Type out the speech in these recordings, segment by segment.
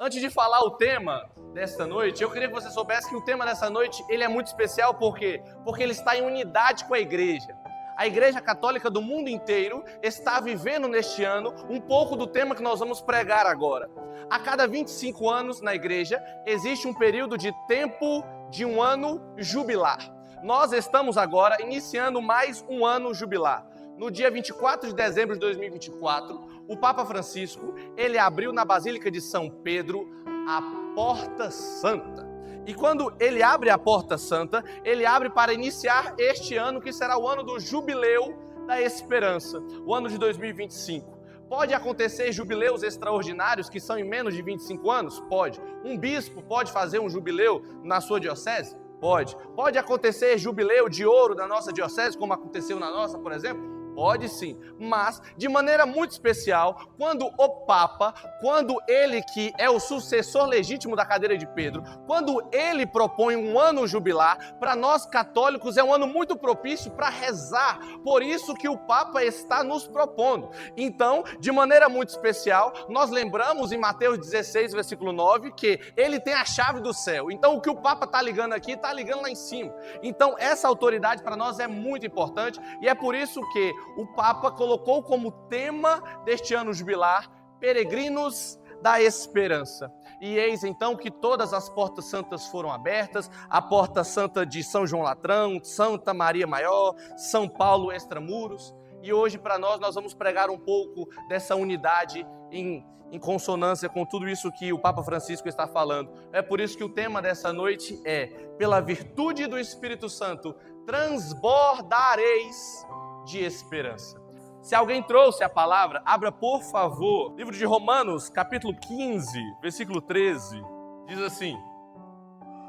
Antes de falar o tema desta noite, eu queria que você soubesse que o tema dessa noite ele é muito especial, por quê? Porque ele está em unidade com a igreja. A Igreja Católica do mundo inteiro está vivendo neste ano um pouco do tema que nós vamos pregar agora. A cada 25 anos na igreja existe um período de tempo de um ano jubilar. Nós estamos agora iniciando mais um ano jubilar. No dia 24 de dezembro de 2024, o Papa Francisco, ele abriu na Basílica de São Pedro a Porta Santa. E quando ele abre a Porta Santa, ele abre para iniciar este ano, que será o ano do Jubileu da Esperança, o ano de 2025. Pode acontecer jubileus extraordinários que são em menos de 25 anos? Pode. Um bispo pode fazer um jubileu na sua diocese? Pode. Pode acontecer jubileu de ouro na nossa diocese, como aconteceu na nossa, por exemplo? Pode sim, mas de maneira muito especial, quando o Papa, quando ele que é o sucessor legítimo da cadeira de Pedro, quando ele propõe um ano jubilar, para nós católicos é um ano muito propício para rezar, por isso que o Papa está nos propondo. Então, de maneira muito especial, nós lembramos em Mateus 16, versículo 9, que ele tem a chave do céu. Então, o que o Papa está ligando aqui, está ligando lá em cima. Então, essa autoridade para nós é muito importante e é por isso que o Papa colocou como tema deste ano jubilar, Peregrinos da Esperança. E eis então que todas as portas santas foram abertas, a Porta Santa de São João Latrão, Santa Maria Maior, São Paulo Extramuros. E hoje para nós vamos pregar um pouco dessa unidade em consonância com tudo isso que o Papa Francisco está falando. É por isso que o tema dessa noite é: pela virtude do Espírito Santo, transbordareis de esperança. Se alguém trouxe a palavra, abra por favor, livro de Romanos, capítulo 15, versículo 13, diz assim: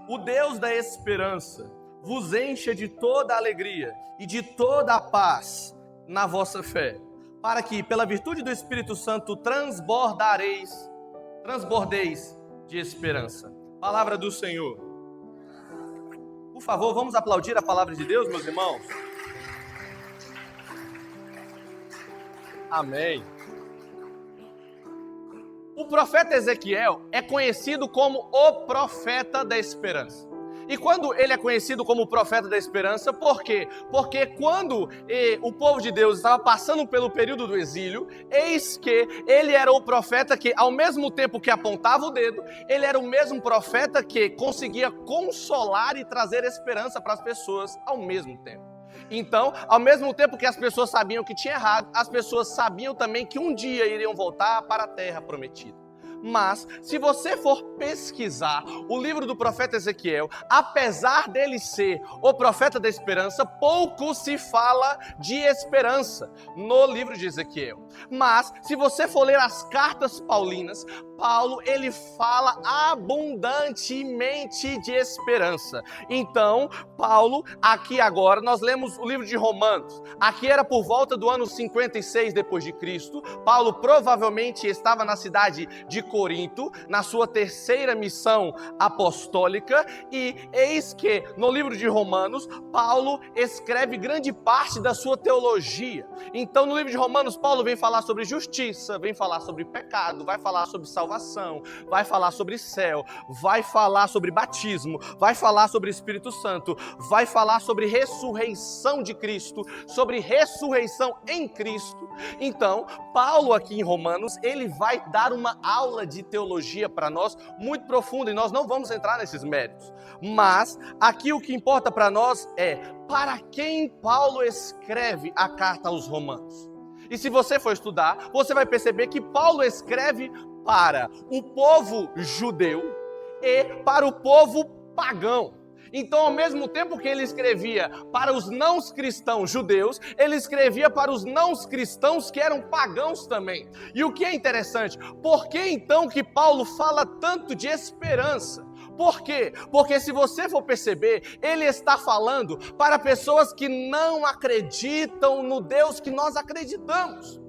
o Deus da esperança vos encha de toda a alegria e de toda a paz na vossa fé, para que, pela virtude do Espírito Santo, transbordeis de esperança. Palavra do Senhor. Por favor, vamos aplaudir a palavra de Deus, meus irmãos? Amém. O profeta Ezequiel é conhecido como o profeta da esperança. E quando ele é conhecido como o profeta da esperança, por quê? Porque quando o povo de Deus estava passando pelo período do exílio, eis que ele era o profeta que, ao mesmo tempo que apontava o dedo, ele era o mesmo profeta que conseguia consolar e trazer esperança para as pessoas ao mesmo tempo. Então, ao mesmo tempo que as pessoas sabiam que tinha errado, as pessoas sabiam também que um dia iriam voltar para a terra prometida. Mas, se você for pesquisar o livro do profeta Ezequiel, apesar dele ser o profeta da esperança, pouco se fala de esperança no livro de Ezequiel. Mas, se você for ler as cartas paulinas, Paulo, ele fala abundantemente de esperança. Então, Paulo, aqui agora, nós lemos o livro de Romanos. Aqui era por volta do ano 56 depois de Cristo. Paulo provavelmente estava na cidade de Corinto, na sua terceira missão apostólica, e eis que no livro de Romanos, Paulo escreve grande parte da sua teologia. Então, no livro de Romanos, Paulo vem falar sobre justiça, vem falar sobre pecado, vai falar sobre salvação, vai falar sobre céu, vai falar sobre batismo, vai falar sobre Espírito Santo, vai falar sobre ressurreição de Cristo, sobre ressurreição em Cristo. Então, Paulo aqui em Romanos, ele vai dar uma aula de teologia para nós muito profunda, e nós não vamos entrar nesses méritos. Mas aqui o que importa para nós é para quem Paulo escreve a carta aos Romanos. E se você for estudar, você vai perceber que Paulo escreve para o povo judeu e para o povo pagão. Então, ao mesmo tempo que ele escrevia para os não cristãos judeus, ele escrevia para os não cristãos que eram pagãos também. E o que é interessante, por que então que Paulo fala tanto de esperança? Por quê? Porque se você for perceber, ele está falando para pessoas que não acreditam no Deus que nós acreditamos.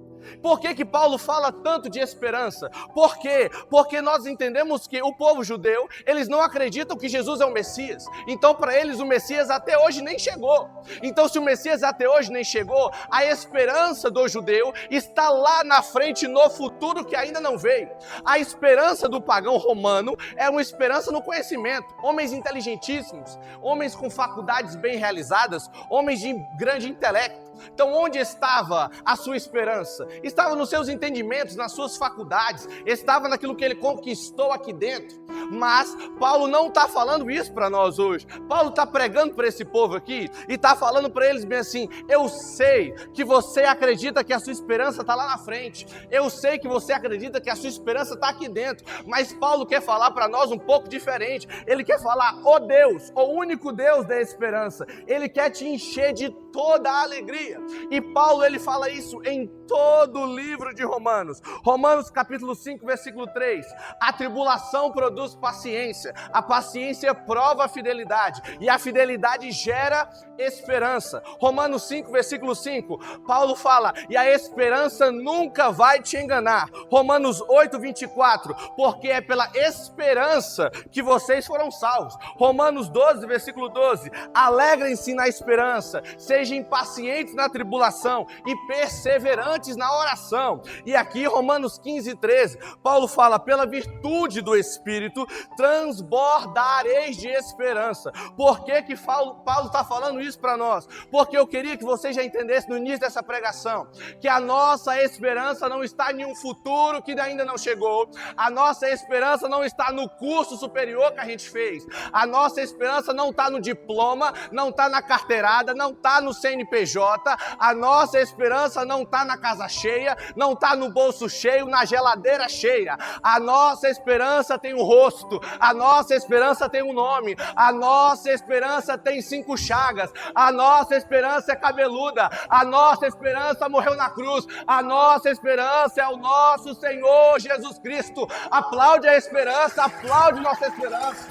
Por que Paulo fala tanto de esperança? Por quê? Porque nós entendemos que o povo judeu, eles não acreditam que Jesus é o Messias. Então, para eles, o Messias até hoje nem chegou. Então, se o Messias até hoje nem chegou, a esperança do judeu está lá na frente, no futuro que ainda não veio. A esperança do pagão romano é uma esperança no conhecimento. Homens inteligentíssimos, homens com faculdades bem realizadas, homens de grande intelecto. Então, onde estava a sua esperança? Estava nos seus entendimentos, nas suas faculdades, estava naquilo que ele conquistou aqui dentro. Mas Paulo não está falando isso para nós hoje. Paulo está pregando para esse povo aqui e está falando para eles bem assim: eu sei que você acredita que a sua esperança está lá na frente, eu sei que você acredita que a sua esperança está aqui dentro, mas Paulo quer falar para nós um pouco diferente. Ele quer falar: ó Deus, o único Deus da esperança, ele quer te encher de toda a alegria. E Paulo, ele fala isso em todo o livro de Romanos. Romanos capítulo 5, versículo 3. A tribulação produz paciência, a paciência prova a fidelidade, e a fidelidade gera esperança. Romanos 5, versículo 5, Paulo fala: e a esperança nunca vai te enganar. Romanos 8, 24, porque é pela esperança que vocês foram salvos. Romanos 12, versículo 12, alegrem-se na esperança, sejam impacientes na tribulação e perseverantes na oração. E aqui Romanos 15, 13, Paulo fala: pela virtude do Espírito transbordareis de esperança. Por que Paulo está falando isso para nós? Porque eu queria que você já entendesse no início dessa pregação que a nossa esperança não está em um futuro que ainda não chegou, a nossa esperança não está no curso superior que a gente fez, a nossa esperança não está no diploma, não está na carteirada, não está no CNPJ, a nossa esperança não está na casa cheia, não está no bolso cheio, na geladeira cheia. A nossa esperança tem um rosto, a nossa esperança tem um nome, a nossa esperança tem 5 chagas, a nossa esperança é cabeluda, a nossa esperança morreu na cruz, a nossa esperança é o nosso Senhor Jesus Cristo. Aplaude a esperança, aplaude nossa esperança.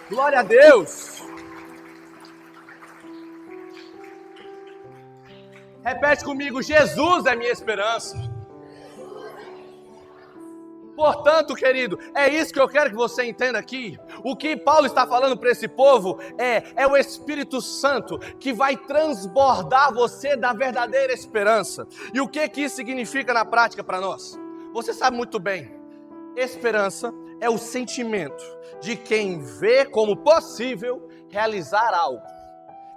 Glória a Deus. Repete comigo: Jesus é minha esperança. Portanto, querido, é isso que eu quero que você entenda aqui. O que Paulo está falando para esse povo é o Espírito Santo que vai transbordar você da verdadeira esperança. E o que isso significa na prática para nós? Você sabe muito bem, esperança é o sentimento de quem vê como possível realizar algo.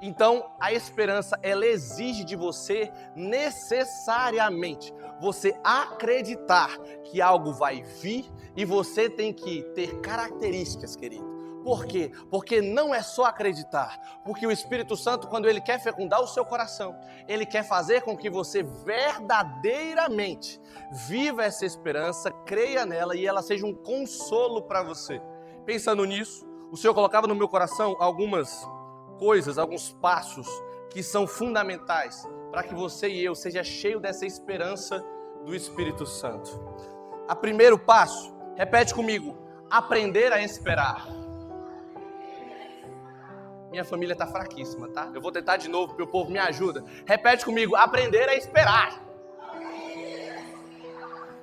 Então, a esperança, ela exige de você necessariamente você acreditar que algo vai vir e você tem que ter características, querido. Por quê? Porque não é só acreditar. Porque o Espírito Santo, quando ele quer fecundar o seu coração, ele quer fazer com que você verdadeiramente viva essa esperança, creia nela e ela seja um consolo para você. Pensando nisso, o Senhor colocava no meu coração algumas coisas, alguns passos que são fundamentais para que você e eu seja cheio dessa esperança do Espírito Santo. O primeiro passo, repete comigo: aprender a esperar. Minha família está fraquíssima, tá? Eu vou tentar de novo, porque o povo me ajuda. Repete comigo: aprender a esperar.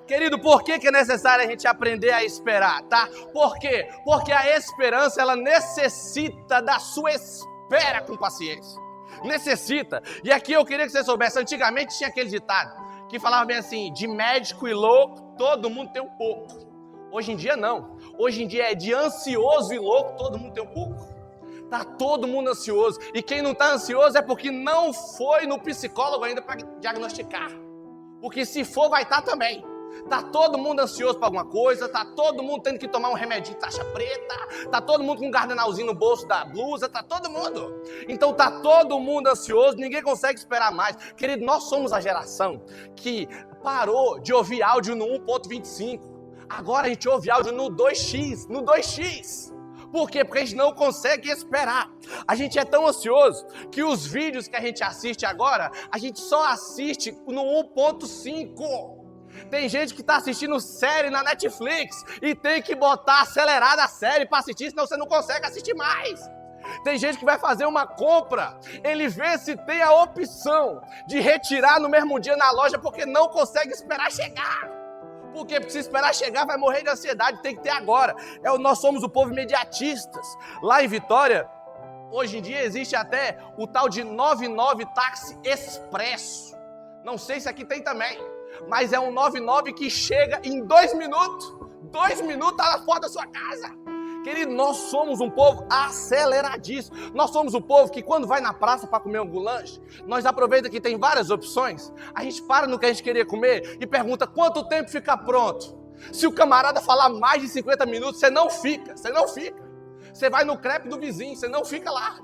Querido, por que é necessário a gente aprender a esperar, tá? Por quê? Porque a esperança, ela necessita da sua espera com paciência. Necessita. E aqui eu queria que você soubesse, antigamente tinha aquele ditado que falava bem assim: de médico e louco, todo mundo tem um pouco. Hoje em dia não. Hoje em dia é de ansioso e louco, todo mundo tem um pouco. Tá todo mundo ansioso. E quem não tá ansioso é porque não foi no psicólogo ainda para diagnosticar. Porque se for, vai estar também. Tá todo mundo ansioso para alguma coisa, tá todo mundo tendo que tomar um remedinho de taxa preta, tá todo mundo com um gardenalzinho no bolso da blusa, tá todo mundo. Então tá todo mundo ansioso, ninguém consegue esperar mais. Querido, nós somos a geração que parou de ouvir áudio no 1.25. Agora a gente ouve áudio no 2x, no 2x. Por quê? Porque a gente não consegue esperar. A gente é tão ansioso que os vídeos que a gente assiste agora, a gente só assiste no 1.5. Tem gente que está assistindo série na Netflix e tem que botar acelerada a série para assistir, senão você não consegue assistir mais. Tem gente que vai fazer uma compra, ele vê se tem a opção de retirar no mesmo dia na loja porque não consegue esperar chegar. Por quê? Porque se esperar chegar vai morrer de ansiedade, tem que ter agora. Nós somos o povo imediatistas. Lá em Vitória, hoje em dia existe até o tal de 99 táxi expresso. Não sei se aqui tem também, mas é um 99 que chega em 2 minutos. 2 minutos está lá fora da sua casa. Querido, nós somos um povo aceleradíssimo. Nós somos um povo que quando vai na praça para comer algum lanche, nós aproveitamos que tem várias opções, a gente para no que a gente queria comer e pergunta quanto tempo fica pronto. Se o camarada falar mais de 50 minutos, você não fica. Você vai no crepe do vizinho, você não fica lá.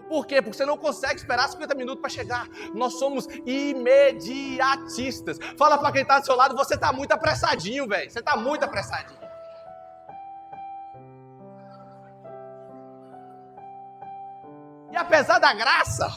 Por quê? Porque você não consegue esperar 50 minutos para chegar. Nós somos imediatistas. Fala para quem está do seu lado, você está muito apressadinho, velho. Você está muito apressadinho. E apesar da graça,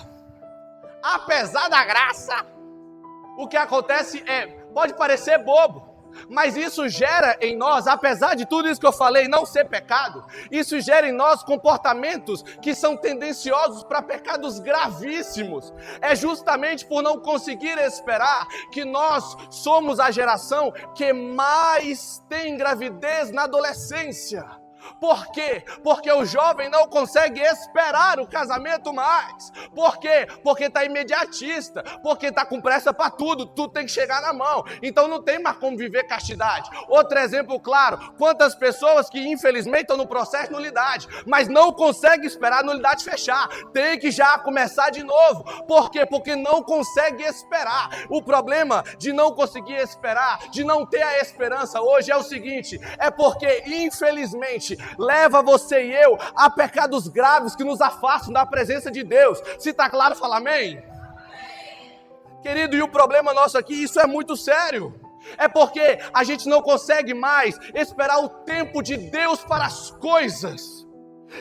o que acontece pode parecer bobo, mas isso gera em nós, apesar de tudo isso que eu falei não ser pecado, isso gera em nós comportamentos que são tendenciosos para pecados gravíssimos. É justamente por não conseguir esperar que nós somos a geração que mais tem gravidez na adolescência. Por quê? Porque o jovem não consegue esperar o casamento mais. Por quê? Porque está imediatista, porque está com pressa para tudo tem que chegar na mão. Então não tem mais como viver castidade. Outro exemplo claro, quantas pessoas que infelizmente estão no processo de nulidade, mas não conseguem esperar a nulidade fechar. Tem que já começar de novo. Por quê? Porque não consegue esperar. O problema de não conseguir esperar, de não ter a esperança hoje é o seguinte, é porque infelizmente leva você e eu a pecados graves que nos afastam da presença de Deus. Se está claro, fala amém. Amém. Querido, e o problema nosso aqui, isso é muito sério. É porque a gente não consegue mais esperar o tempo de Deus para as coisas.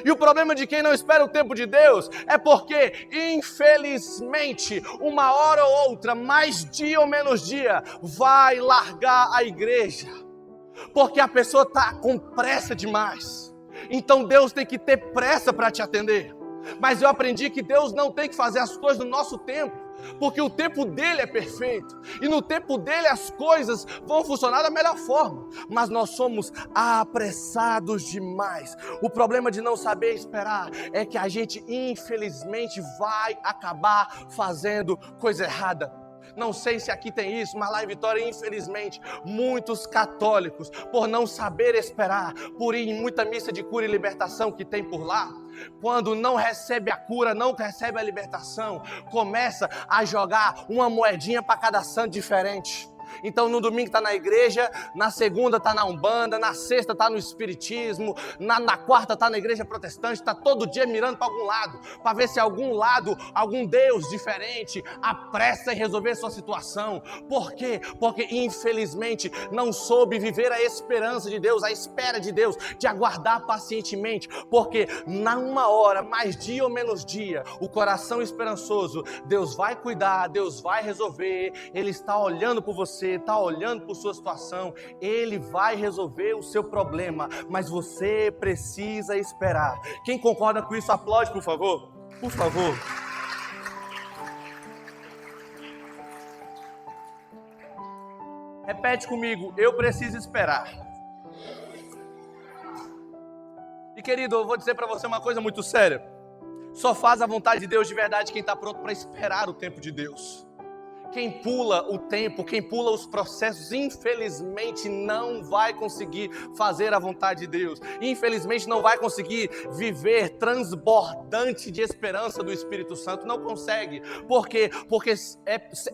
E o problema de quem não espera o tempo de Deus é porque, infelizmente, uma hora ou outra, mais dia ou menos dia, vai largar a igreja. Porque a pessoa está com pressa demais. Então Deus tem que ter pressa para te atender. Mas eu aprendi que Deus não tem que fazer as coisas no nosso tempo, porque o tempo dele é perfeito. E no tempo dele as coisas vão funcionar da melhor forma. Mas nós somos apressados demais. O problema de não saber esperar é que a gente infelizmente vai acabar fazendo coisa errada. Não sei se aqui tem isso, mas lá em Vitória, infelizmente, muitos católicos, por não saber esperar, por ir em muita missa de cura e libertação que tem por lá, quando não recebe a cura, não recebe a libertação, começa a jogar uma moedinha para cada santo diferente. Então no domingo está na igreja, na segunda está na Umbanda, na sexta está no Espiritismo, na quarta está na igreja protestante, está todo dia mirando para algum lado, para ver se algum lado, algum Deus diferente apressa em resolver sua situação. Por quê? Porque infelizmente não soube viver a esperança de Deus, a espera de Deus, de aguardar pacientemente, porque na uma hora, mais dia ou menos dia, o coração esperançoso, Deus vai cuidar, Deus vai resolver, Ele está olhando por você, está olhando por sua situação, Ele vai resolver o seu problema, mas você precisa esperar. Quem concorda com isso, aplaude, por favor. Por favor. Repete comigo, eu preciso esperar. E querido, eu vou dizer para você uma coisa muito séria. Só faz a vontade de Deus de verdade quem está pronto para esperar o tempo de Deus. Quem pula o tempo, quem pula os processos, infelizmente não vai conseguir fazer a vontade de Deus. Infelizmente não vai conseguir viver transbordante de esperança do Espírito Santo. Não consegue. Por quê? Porque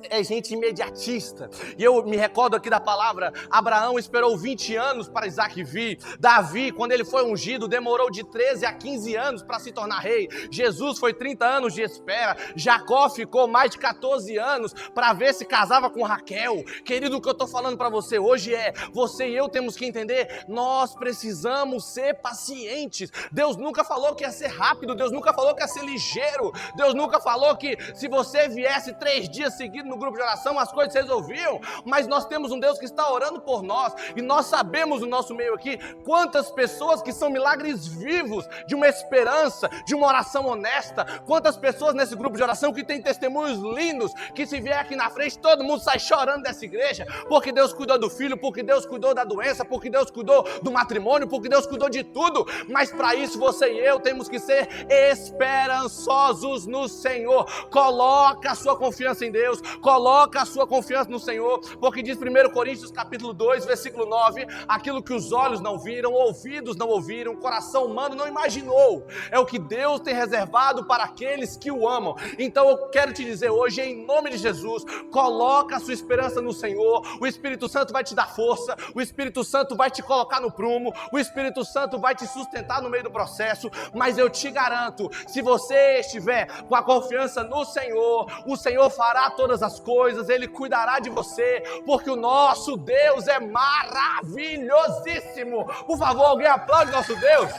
é gente imediatista. E eu me recordo aqui da palavra, Abraão esperou 20 anos para Isaac vir. Davi, quando ele foi ungido, demorou de 13 a 15 anos para se tornar rei. Jesus foi 30 anos de espera. Jacó ficou mais de 14 anos para para ver se casava com Raquel. Querido, o que eu estou falando para você hoje é, você e eu temos que entender, nós precisamos ser pacientes. Deus nunca falou que ia ser rápido, Deus nunca falou que ia ser ligeiro, Deus nunca falou que se você viesse 3 dias seguidos no grupo de oração, as coisas se resolviam, mas nós temos um Deus que está orando por nós, e nós sabemos no nosso meio aqui, quantas pessoas que são milagres vivos, de uma esperança, de uma oração honesta, quantas pessoas nesse grupo de oração que tem testemunhos lindos, que se vier aqui na frente, todo mundo sai chorando dessa igreja, porque Deus cuidou do filho, porque Deus cuidou da doença, porque Deus cuidou do matrimônio, porque Deus cuidou de tudo, mas para isso você e eu temos que ser esperançosos no Senhor. Coloca a sua confiança em Deus, coloca a sua confiança no Senhor, porque diz 1 Coríntios capítulo 2, versículo 9, aquilo que os olhos não viram, ouvidos não ouviram, o coração humano não imaginou, é o que Deus tem reservado para aqueles que o amam. Então eu quero te dizer hoje, em nome de Jesus, coloca a sua esperança no Senhor, o Espírito Santo vai te dar força, o Espírito Santo vai te colocar no prumo, o Espírito Santo vai te sustentar no meio do processo, mas eu te garanto, se você estiver com a confiança no Senhor, o Senhor fará todas as coisas, Ele cuidará de você, porque o nosso Deus é maravilhosíssimo. Por favor, alguém aplaude nosso Deus.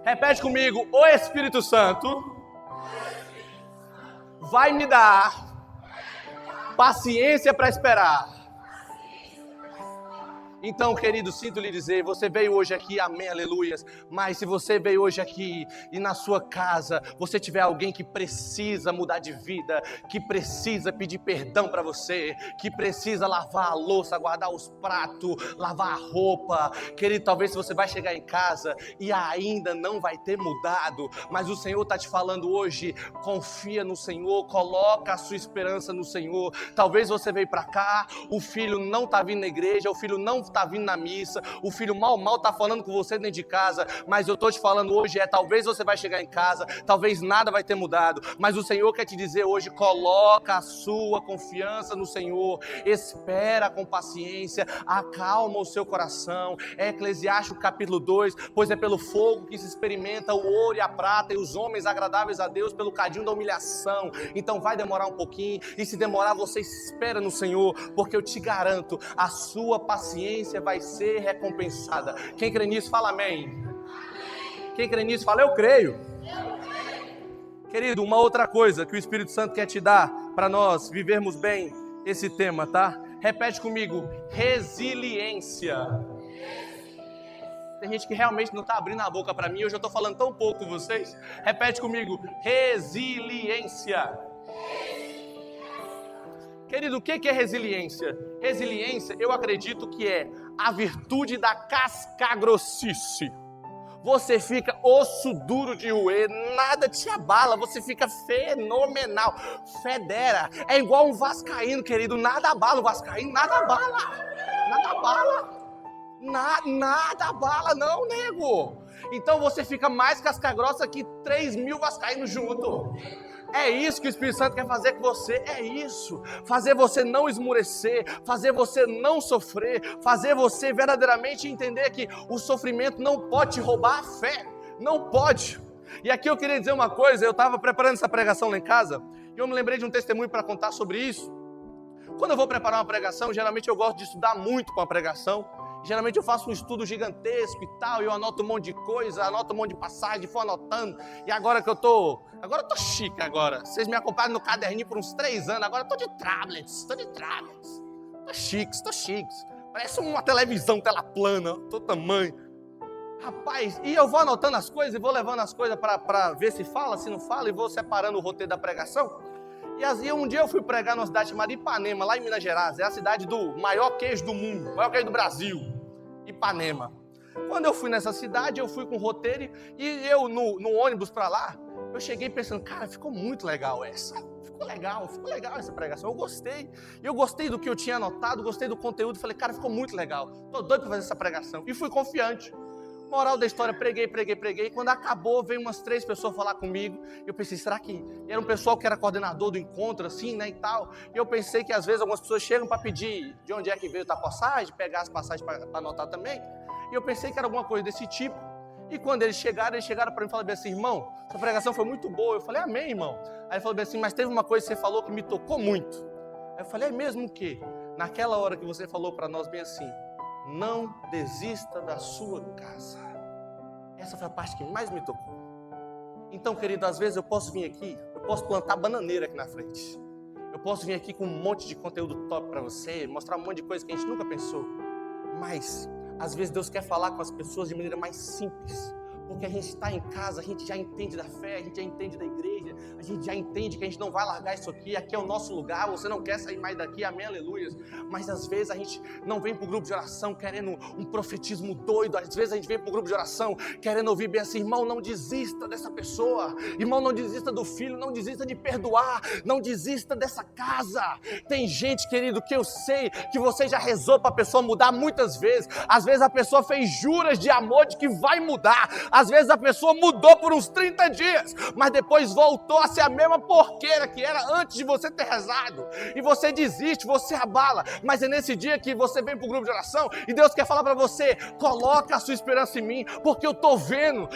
Repete comigo, o Espírito Santo vai me dar paciência para esperar. Então, querido, sinto lhe dizer, você veio hoje aqui, amém, aleluias, mas se você veio hoje aqui e na sua casa, você tiver alguém que precisa mudar de vida, que precisa pedir perdão para você, que precisa lavar a louça, guardar os pratos, lavar a roupa, querido, talvez você vai chegar em casa e ainda não vai ter mudado, mas o Senhor está te falando hoje, confia no Senhor, coloca a sua esperança no Senhor. Talvez você veio para cá, o filho não está vindo na igreja, o filho não está vindo na missa, o filho mal está falando com você dentro de casa, mas eu estou te falando hoje, talvez você vai chegar em casa, talvez nada vai ter mudado, mas o Senhor quer te dizer hoje, coloca a sua confiança no Senhor, espera com paciência, acalma o seu coração. É Eclesiastes capítulo 2, pois é pelo fogo que se experimenta o ouro e a prata, e os homens agradáveis a Deus pelo cadinho da humilhação. Então vai demorar um pouquinho, e se demorar você espera no Senhor, porque eu te garanto, a sua paciência vai ser recompensada. Quem crê nisso, fala amém. Quem crê nisso, fala eu creio. Querido, uma outra coisa que o Espírito Santo quer te dar para nós vivermos bem esse tema, tá? Repete comigo, resiliência. Tem gente que realmente não está abrindo a boca para mim, eu já estou falando tão pouco com vocês. Repete comigo, resiliência. Querido, o que é resiliência? Resiliência, eu acredito que é a virtude da casca-grossice. Você fica osso duro de roer, nada te abala, você fica fenomenal, federa. É igual um vascaíno, querido, nada abala o vascaíno, nada abala, nada abala. Nada abala não, nego. Então você fica mais casca-grossa que 3.000 vascaínos juntos. É isso que o Espírito Santo quer fazer com você, é isso, fazer você não esmurecer, fazer você não sofrer, fazer você verdadeiramente entender que o sofrimento não pode te roubar a fé, não pode. E aqui eu queria dizer uma coisa, eu estava preparando essa pregação lá em casa, e eu me lembrei de um testemunho para contar sobre isso. Quando eu vou preparar uma pregação, geralmente eu gosto de estudar muito com a pregação. Geralmente eu faço um estudo gigantesco e tal, e eu anoto um monte de coisa, anoto um monte de passagem, vou anotando, e agora eu tô chique agora, vocês me acompanham no caderninho por uns 3 anos, agora eu tô de tablets, tô chiques, parece uma televisão, tela plana, todo tamanho, rapaz, e eu vou anotando as coisas, e vou levando as coisas para ver se fala, se não fala, e vou separando o roteiro da pregação. E um dia eu fui pregar numa cidade chamada Ipanema, lá em Minas Gerais. É a cidade do maior queijo do mundo, maior queijo do Brasil, Ipanema. Quando eu fui nessa cidade, eu fui com roteiro e eu no ônibus para lá, eu cheguei pensando, cara, ficou muito legal essa. Ficou legal essa pregação, eu gostei. Eu gostei do que eu tinha anotado, gostei do conteúdo, falei, cara, ficou muito legal. Tô doido para fazer essa pregação. E fui confiante. Moral da história, preguei, e quando acabou, veio umas 3 pessoas falar comigo, e eu pensei, será que era um pessoal que era coordenador do encontro, assim, né, e tal, e eu pensei que às vezes algumas pessoas chegam para pedir de onde é que veio a passagem, pegar as passagens para anotar também, e eu pensei que era alguma coisa desse tipo, E quando eles chegaram para mim e falaram bem assim: irmão, sua pregação foi muito boa. Eu falei: amém, irmão. Aí ele falou bem assim: mas teve uma coisa que você falou que me tocou muito. Aí eu falei: é mesmo o quê? Naquela hora que você falou para nós bem assim: não desista da sua casa. Essa foi a parte que mais me tocou. Então, querido, às vezes eu posso vir aqui, eu posso plantar bananeira aqui na frente. Eu posso vir aqui com um monte de conteúdo top para você, mostrar um monte de coisa que a gente nunca pensou. Mas, às vezes Deus quer falar com as pessoas de maneira mais simples. Porque a gente está em casa, a gente já entende da fé, a gente já entende da igreja, a gente já entende que a gente não vai largar isso aqui é o nosso lugar, você não quer sair mais daqui, amém, aleluia. Mas às vezes a gente não vem para o grupo de oração querendo um profetismo doido, às vezes a gente vem para o grupo de oração querendo ouvir bem assim: irmão, não desista dessa pessoa, irmão, não desista do filho, não desista de perdoar, não desista dessa casa. Tem gente, querido, que eu sei que você já rezou para a pessoa mudar muitas vezes, às vezes a pessoa fez juras de amor de que vai mudar, às vezes a pessoa mudou por uns 30 dias, mas depois voltou a ser a mesma porqueira que era antes de você ter rezado. E você desiste, você abala. Mas é nesse dia que você vem para o grupo de oração e Deus quer falar para você: coloca a sua esperança em mim, porque eu estou vendo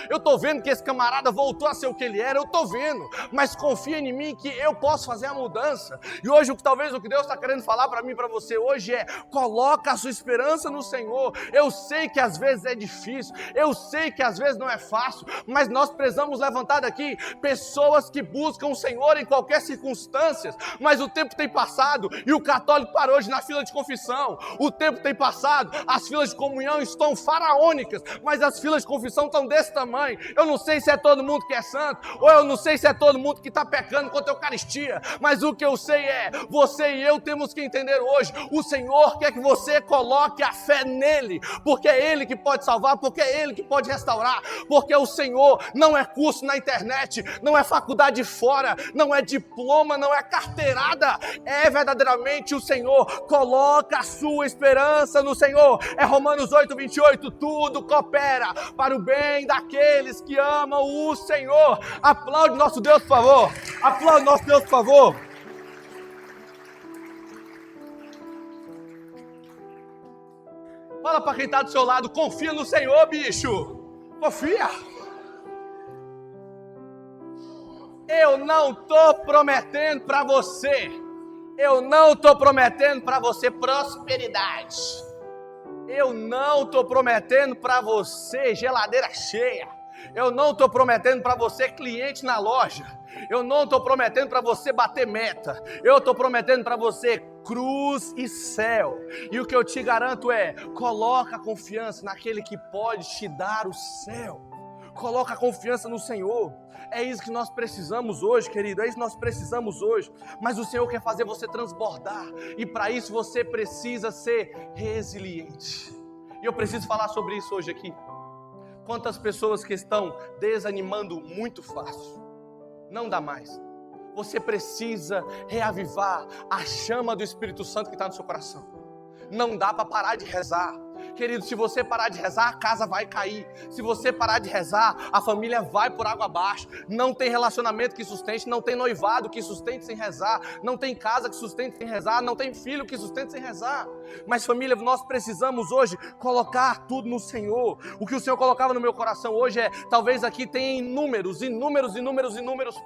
que esse camarada voltou a ser o que ele era, eu estou vendo. Mas confia em mim que eu posso fazer a mudança. E hoje talvez o que Deus está querendo falar para mim e para você hoje é: coloca a sua esperança no Senhor. Eu sei que às vezes é difícil, eu sei que às vezes não é fácil, mas nós precisamos levantar daqui pessoas que buscam o Senhor em qualquer circunstância. Mas o tempo tem passado e o católico parou hoje na fila de confissão. O tempo tem passado, as filas de comunhão estão faraônicas, mas as filas de confissão estão desse tamanho. Eu não sei se é todo mundo que é santo, ou eu não sei se é todo mundo que está pecando contra a Eucaristia, mas o que eu sei é: você e eu temos que entender hoje, o Senhor quer que você coloque a fé nele, porque é Ele que pode salvar, porque é Ele que pode restaurar, porque o Senhor não é curso na internet, não é faculdade fora, não é diploma, não é carteirada, é verdadeiramente o Senhor. Coloca a sua esperança no Senhor. É Romanos 8:28, tudo coopera para o bem daqueles que amam o Senhor. Aplaude nosso Deus, por favor. Aplaude nosso Deus, por favor. Fala para quem está do seu lado: confia no Senhor, bicho. Confia. Eu não estou prometendo para você. Eu não estou prometendo para você prosperidade. Eu não estou prometendo para você geladeira cheia. Eu não estou prometendo para você cliente na loja. Eu não estou prometendo para você bater meta. Eu estou prometendo para você cruz e céu. E o que eu te garanto é: coloca a confiança naquele que pode te dar o céu. Coloca a confiança no Senhor. É isso que nós precisamos hoje, querido. É isso que nós precisamos hoje. Mas o Senhor quer fazer você transbordar. E para isso você precisa ser resiliente. E eu preciso falar sobre isso hoje aqui. Quantas pessoas que estão desanimando muito fácil. Não dá mais. Você precisa reavivar a chama do Espírito Santo que está no seu coração. Não dá para parar de rezar. Querido, se você parar de rezar, a casa vai cair. Se você parar de rezar, a família vai por água abaixo. Não tem relacionamento que sustente, não tem noivado que sustente sem rezar, não tem casa que sustente sem rezar, não tem filho que sustente sem rezar. Mas família, nós precisamos hoje colocar tudo no Senhor. O que o Senhor colocava no meu coração hoje é: talvez aqui tem inúmeros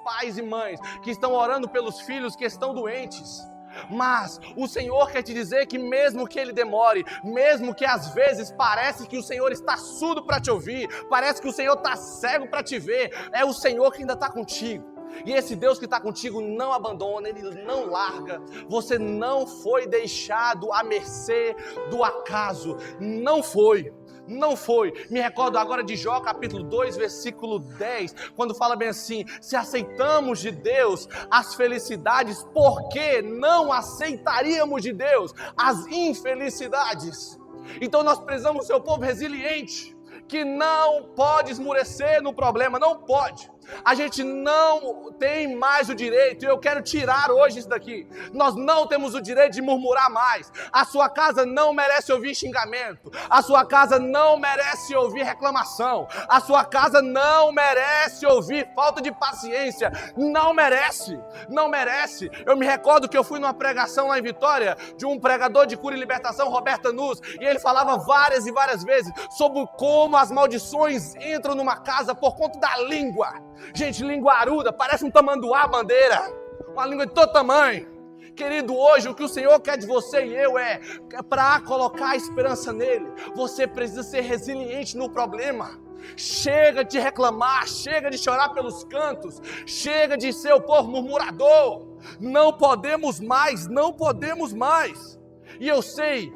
pais e mães que estão orando pelos filhos que estão doentes. Mas o Senhor quer te dizer que mesmo que Ele demore, mesmo que às vezes parece que o Senhor está surdo para te ouvir, parece que o Senhor está cego para te ver, é o Senhor que ainda está contigo. E esse Deus que está contigo não abandona, Ele não larga. Você não foi deixado à mercê do acaso, não foi. Não foi. Me recordo agora de Jó, capítulo 2, versículo 10, quando fala bem assim: se aceitamos de Deus as felicidades, por que não aceitaríamos de Deus as infelicidades? Então nós precisamos ser um povo resiliente, que não pode esmurecer no problema, não pode. A gente não tem mais o direito, e eu quero tirar hoje isso daqui. Nós não temos o direito de murmurar mais. A sua casa não merece ouvir xingamento. A sua casa não merece ouvir reclamação. A sua casa não merece ouvir falta de paciência. Não merece, não merece. Eu me recordo que eu fui numa pregação lá em Vitória, de um pregador de cura e libertação, Roberto Nus, e ele falava várias e várias vezes sobre como as maldições entram numa casa por conta da língua. Gente, linguaruda, parece um tamanduá bandeira, uma língua de todo tamanho. Querido, hoje o que o Senhor quer de você e eu é para colocar a esperança nele. Você precisa ser resiliente no problema. Chega de reclamar, chega de chorar pelos cantos, chega de ser o povo murmurador. Não podemos mais, não podemos mais. E eu sei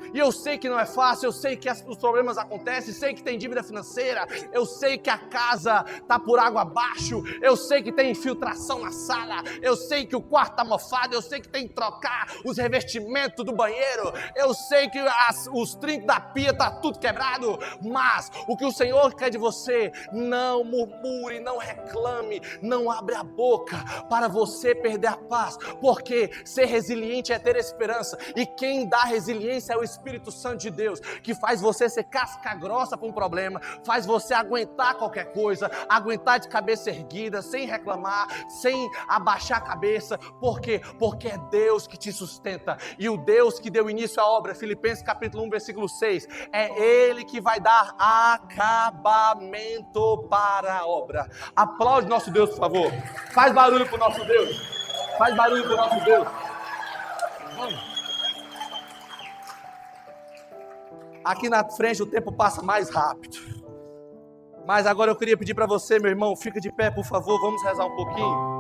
que não é fácil, eu sei que os problemas acontecem, sei que tem dívida financeira, eu sei que a casa está por água abaixo, eu sei que tem infiltração na sala, eu sei que o quarto está mofado, eu sei que tem que trocar os revestimentos do banheiro, eu sei que os trincos da pia está tudo quebrado, mas o que o Senhor quer de você, não murmure, não reclame, não abre a boca para você perder a paz, porque ser resiliente é ter esperança, e quem dá resiliência é o Espírito Santo de Deus, que faz você ser casca grossa para um problema, faz você aguentar qualquer coisa, aguentar de cabeça erguida, sem reclamar, sem abaixar a cabeça. Por quê? Porque é Deus que te sustenta, e o Deus que deu início à obra, Filipenses capítulo 1, versículo 6, é Ele que vai dar acabamento para a obra. Aplaude nosso Deus, por favor. Faz barulho para o nosso Deus. Faz barulho para o nosso Deus. Vamos. Aqui na frente o tempo passa mais rápido. Mas agora eu queria pedir para você, meu irmão, fica de pé, por favor, vamos rezar um pouquinho.